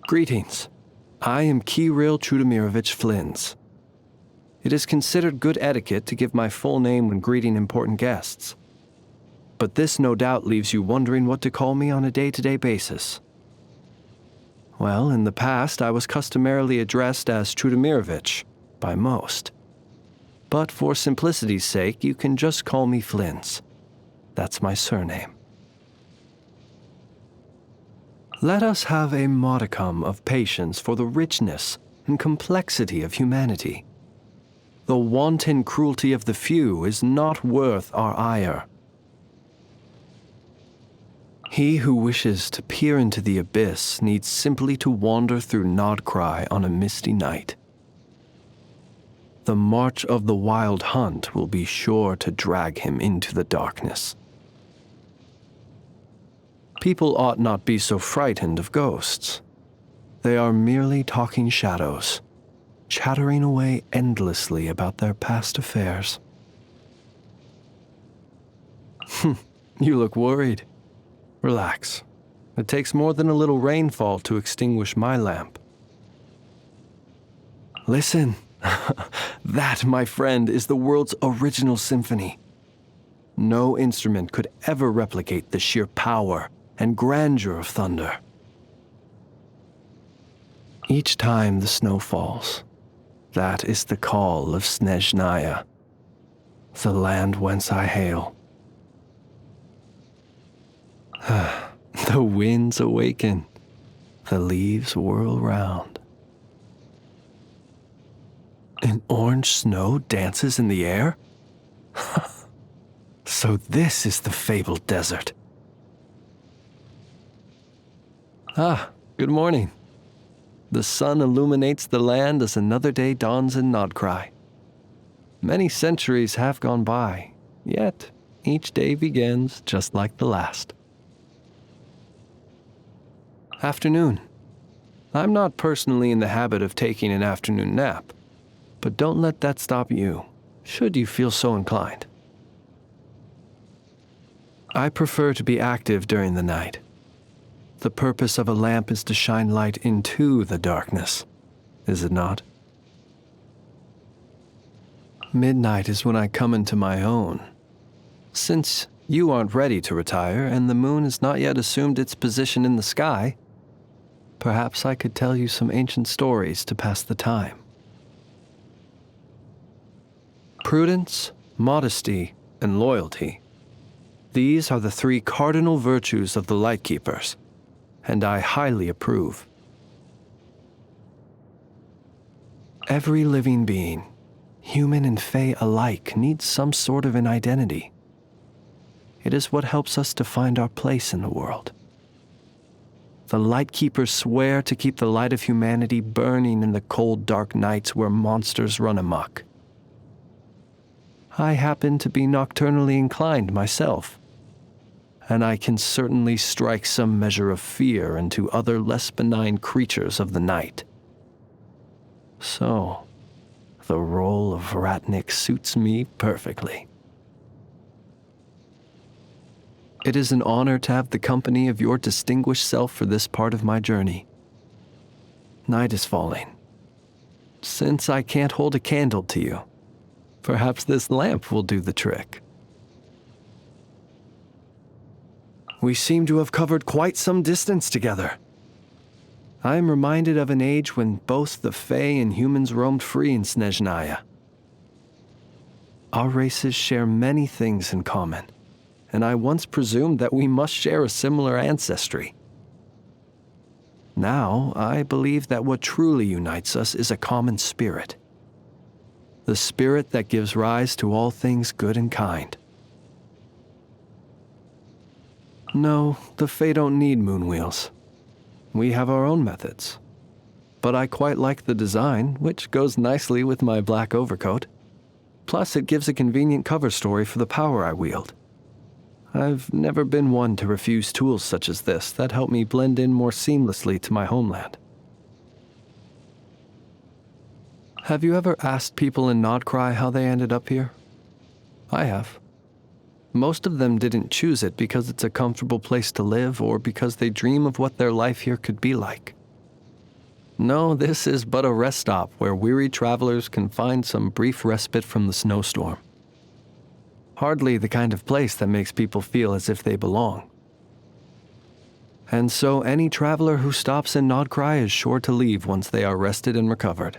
Greetings. I am KYRYLL CHUDOMIROVICH Flins. It is considered good etiquette to give my full name when greeting important guests. But this no doubt leaves you wondering what to call me on a day-to-day basis. Well, in the past, I was customarily addressed as CHUDOMIROVICH by most. But for simplicity's sake, you can just call me Flins. That's my surname. Let us have a modicum of patience for the richness and complexity of humanity. The wanton cruelty of the few is not worth our ire. He who wishes to peer into the abyss needs simply to wander through Nodcry on a misty night. The march of the wild hunt will be sure to drag him into the darkness. People ought not be so frightened of ghosts. They are merely talking shadows, chattering away endlessly about their past affairs. You look worried. Relax. It takes more than a little rainfall to extinguish my lamp. Listen. That, my friend, is the world's original symphony. No instrument could ever replicate the sheer power and grandeur of thunder. Each time the snow falls, that is the call of Snezhnaya, the land whence I hail. The winds awaken, the leaves whirl round. An orange snow dances in the air? So this is the fabled desert. Good morning. The sun illuminates the land as another day dawns in Nodcry. Many centuries have gone by, yet each day begins just like the last. Afternoon. I'm not personally in the habit of taking an afternoon nap, but don't let that stop you, should you feel so inclined. I prefer to be active during the night. The purpose of a lamp is to shine light into the darkness, is it not? Midnight is when I come into my own. Since you aren't ready to retire and the moon has not yet assumed its position in the sky, perhaps I could tell you some ancient stories to pass the time. Prudence, modesty, and loyalty. These are the three cardinal virtues of the Lightkeepers, and I highly approve. Every living being, human and Fae alike, needs some sort of an identity. It is what helps us to find our place in the world. The Lightkeepers swear to keep the light of humanity burning in the cold, dark nights where monsters run amok. I happen to be nocturnally inclined myself, and I can certainly strike some measure of fear into other less benign creatures of the night. So, the role of Ratnik suits me perfectly. It is an honor to have the company of your distinguished self for this part of my journey. Night is falling. Since I can't hold a candle to you, perhaps this lamp will do the trick. We seem to have covered quite some distance together. I am reminded of an age when both the Fae and humans roamed free in Snezhnaya. Our races share many things in common, and I once presumed that we must share a similar ancestry. Now, I believe that what truly unites us is a common spirit. The spirit that gives rise to all things good and kind. No, the Fae don't need moon wheels. We have our own methods. But I quite like the design, which goes nicely with my black overcoat. Plus, it gives a convenient cover story for the power I wield. I've never been one to refuse tools such as this that help me blend in more seamlessly to my homeland. Have you ever asked people in Nodcry how they ended up here? I have. Most of them didn't choose it because it's a comfortable place to live or because they dream of what their life here could be like. No, this is but a rest stop where weary travelers can find some brief respite from the snowstorm. Hardly the kind of place that makes people feel as if they belong. And so any traveler who stops in Nodcry is sure to leave once they are rested and recovered.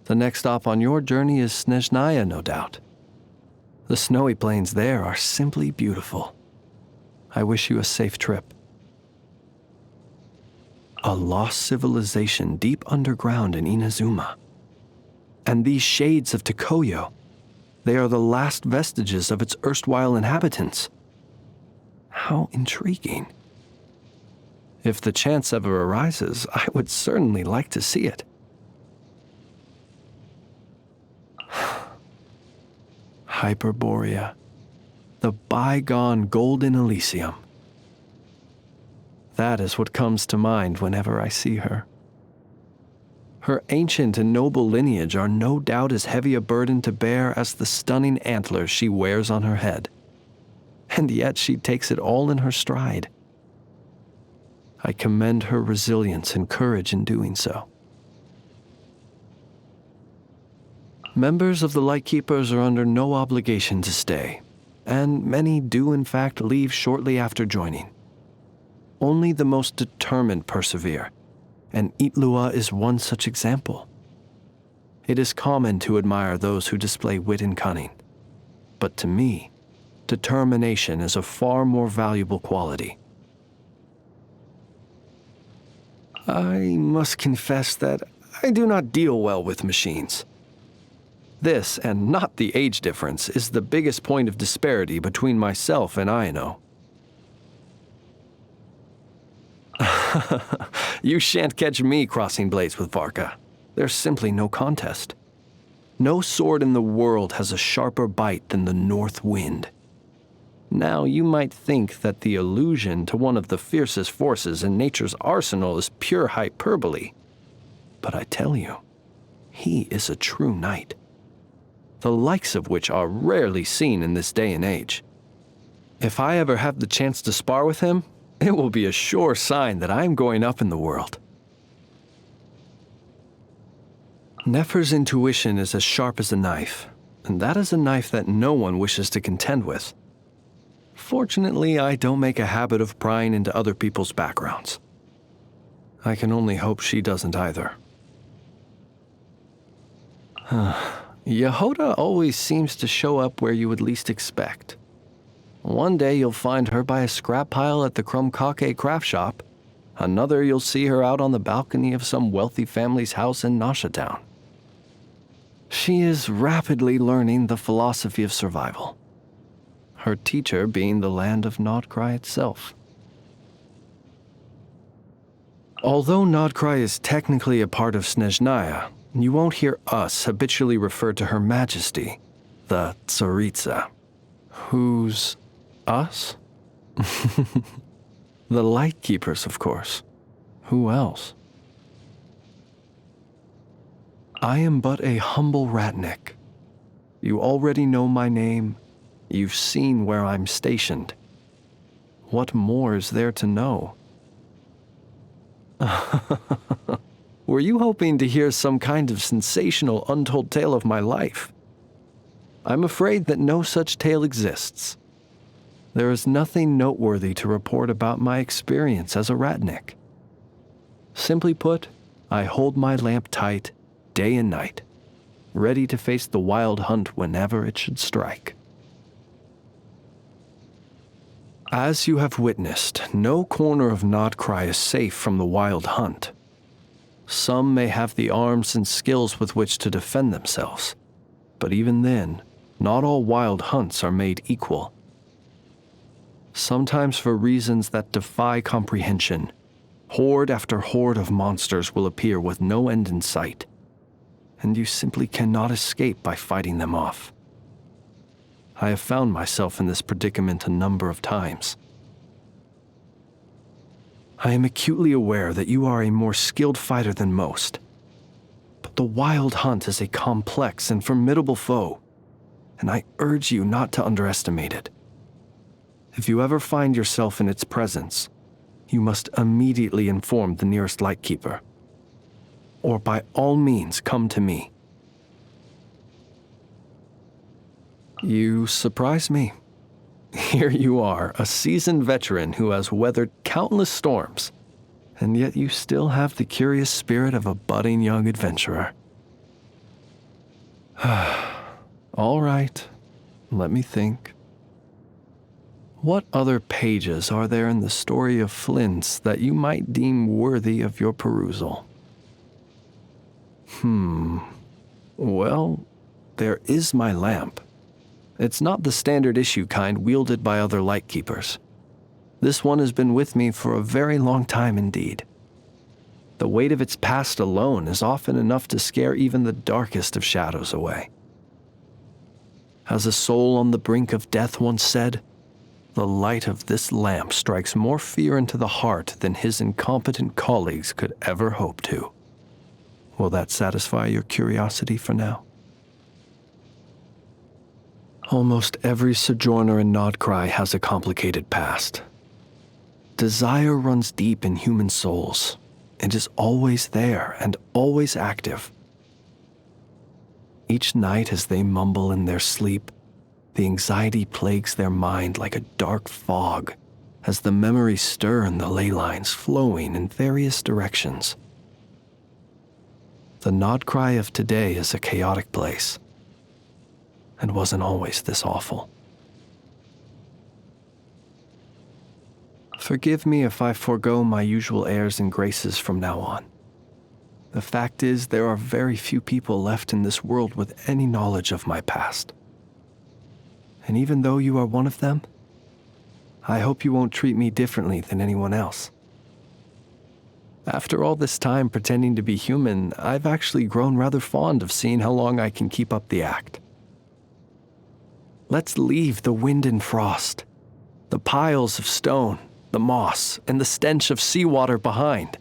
The next stop on your journey is Snezhnaya, no doubt. The snowy plains there are simply beautiful. I wish you a safe trip. A lost civilization deep underground in Inazuma. And these shades of Tokoyo, they are the last vestiges of its erstwhile inhabitants. How intriguing. If the chance ever arises, I would certainly like to see it. Hyperborea, the bygone golden Elysium. That is what comes to mind whenever I see her. Her ancient and noble lineage are no doubt as heavy a burden to bear as the stunning antlers she wears on her head. And yet she takes it all in her stride. I commend her resilience and courage in doing so. Members of the Lightkeepers are under no obligation to stay, and many do in fact leave shortly after joining. Only the most determined persevere, and Itlua is one such example. It is common to admire those who display wit and cunning, but to me, determination is a far more valuable quality. I must confess that I do not deal well with machines. This, and not the age difference, is the biggest point of disparity between myself and Aino. You shan't catch me crossing blades with Varka. There's simply no contest. No sword in the world has a sharper bite than the north wind. Now, you might think that the allusion to one of the fiercest forces in nature's arsenal is pure hyperbole. But I tell you, he is a true knight, the likes of which are rarely seen in this day and age. If I ever have the chance to spar with him, it will be a sure sign that I'm going up in the world. Nefer's intuition is as sharp as a knife, and that is a knife that no one wishes to contend with. Fortunately, I don't make a habit of prying into other people's backgrounds. I can only hope she doesn't either. Yehoda always seems to show up where you would least expect. One day you'll find her by a scrap pile at the Krumkake craft shop. Another you'll see her out on the balcony of some wealthy family's house in Nashatown. She is rapidly learning the philosophy of survival, her teacher being the land of Nodcry itself. Although Nodcry is technically a part of Snezhnaya, you won't hear us habitually refer to Her Majesty, the Tsaritsa. Who's us? The Lightkeepers, of course. Who else? I am but a humble ratnik. You already know my name. You've seen where I'm stationed. What more is there to know? Were you hoping to hear some kind of sensational, untold tale of my life? I'm afraid that no such tale exists. There is nothing noteworthy to report about my experience as a ratnik. Simply put, I hold my lamp tight, day and night, ready to face the wild hunt whenever it should strike. As you have witnessed, no corner of Nodcry is safe from the wild hunt. Some may have the arms and skills with which to defend themselves, but even then, not all wild hunts are made equal. Sometimes for reasons that defy comprehension, horde after horde of monsters will appear with no end in sight, and you simply cannot escape by fighting them off. I have found myself in this predicament a number of times. I am acutely aware that you are a more skilled fighter than most, but the wild hunt is a complex and formidable foe, and I urge you not to underestimate it. If you ever find yourself in its presence, you must immediately inform the nearest Lightkeeper. or by all means come to me. You surprise me. Here you are, a seasoned veteran who has weathered countless storms, and yet you still have the curious spirit of a budding young adventurer. All right, let me think. What other pages are there in the story of Flins that you might deem worthy of your perusal? Well, there is my lamp. It's not the standard issue kind wielded by other lightkeepers. This one has been with me for a very long time indeed. The weight of its past alone is often enough to scare even the darkest of shadows away. As a soul on the brink of death once said, the light of this lamp strikes more fear into the heart than his incompetent colleagues could ever hope to. Will that satisfy your curiosity for now? Almost every sojourner in Nodcry has a complicated past. Desire runs deep in human souls and is always there and always active. Each night as they mumble in their sleep, the anxiety plagues their mind like a dark fog as the memories stir in the ley lines flowing in various directions. The Nodcry of today is a chaotic place, and wasn't always this awful. Forgive me if I forego my usual airs and graces from now on. The fact is, there are very few people left in this world with any knowledge of my past. And even though you are one of them, I hope you won't treat me differently than anyone else. After all this time pretending to be human, I've actually grown rather fond of seeing how long I can keep up the act. Let's leave the wind and frost, the piles of stone, the moss, and the stench of seawater behind.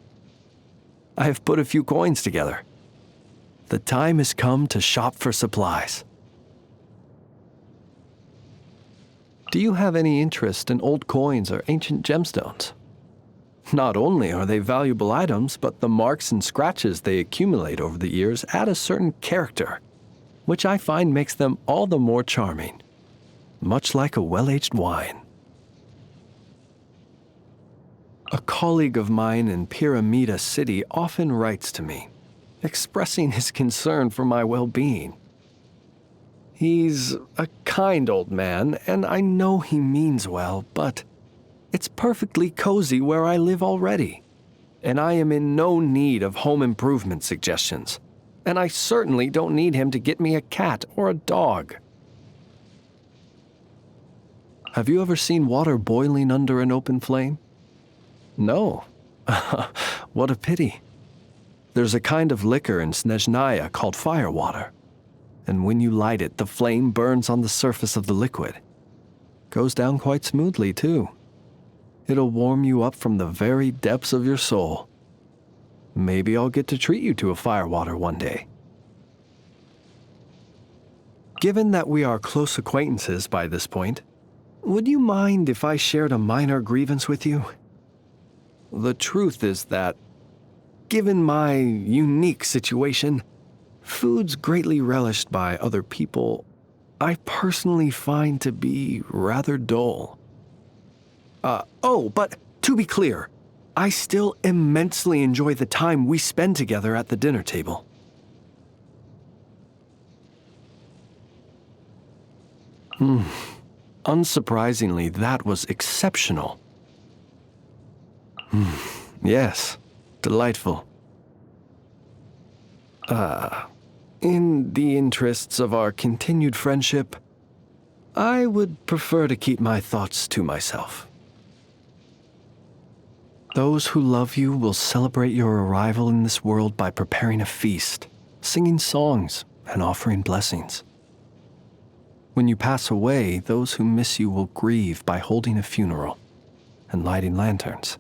I have put a few coins together. The time has come to shop for supplies. Do you have any interest in old coins or ancient gemstones? Not only are they valuable items, but the marks and scratches they accumulate over the years add a certain character, which I find makes them all the more charming, much like a well-aged wine. A colleague of mine in Pyramida City often writes to me, expressing his concern for my well-being. He's a kind old man, and I know he means well, but it's perfectly cozy where I live already, and I am in no need of home improvement suggestions, and I certainly don't need him to get me a cat or a dog. Have you ever seen water boiling under an open flame? No. What a pity. There's a kind of liquor in Snezhnaya called firewater, and when you light it, the flame burns on the surface of the liquid. Goes down quite smoothly, too. It'll warm you up from the very depths of your soul. Maybe I'll get to treat you to a firewater one day. Given that we are close acquaintances by this point, would you mind if I shared a minor grievance with you? The truth is that, given my unique situation, foods greatly relished by other people, I personally find to be rather dull. But to be clear, I still immensely enjoy the time we spend together at the dinner table. Unsurprisingly, that was exceptional. Yes, delightful. In the interests of our continued friendship, I would prefer to keep my thoughts to myself. Those who love you will celebrate your arrival in this world by preparing a feast, singing songs, and offering blessings. When you pass away, those who miss you will grieve by holding a funeral and lighting lanterns.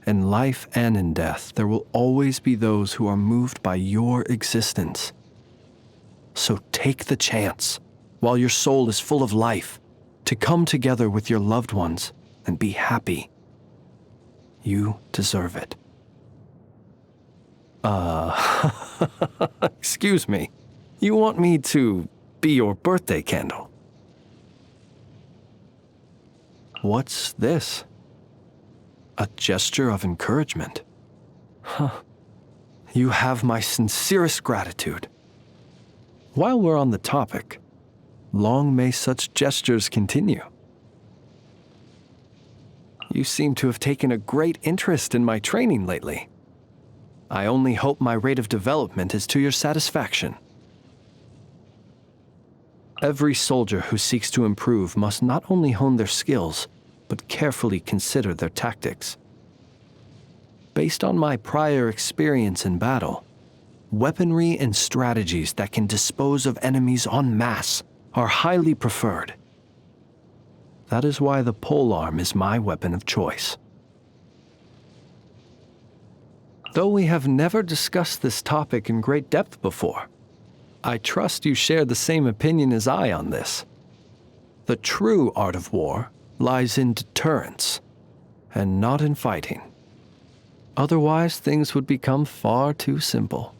In life and in death, there will always be those who are moved by your existence. So take the chance, while your soul is full of life, to come together with your loved ones and be happy. You deserve it. Excuse me. You want me to be your birthday candle? What's this? A gesture of encouragement. Huh. You have my sincerest gratitude. While we're on the topic, long may such gestures continue. You seem to have taken a great interest in my training lately. I only hope my rate of development is to your satisfaction. Every soldier who seeks to improve must not only hone their skills, but carefully consider their tactics. Based on my prior experience in battle, weaponry and strategies that can dispose of enemies en masse are highly preferred. That is why the polearm is my weapon of choice. Though we have never discussed this topic in great depth before, I trust you share the same opinion as I on this. The true art of war lies in deterrence, and not in fighting. Otherwise, things would become far too simple.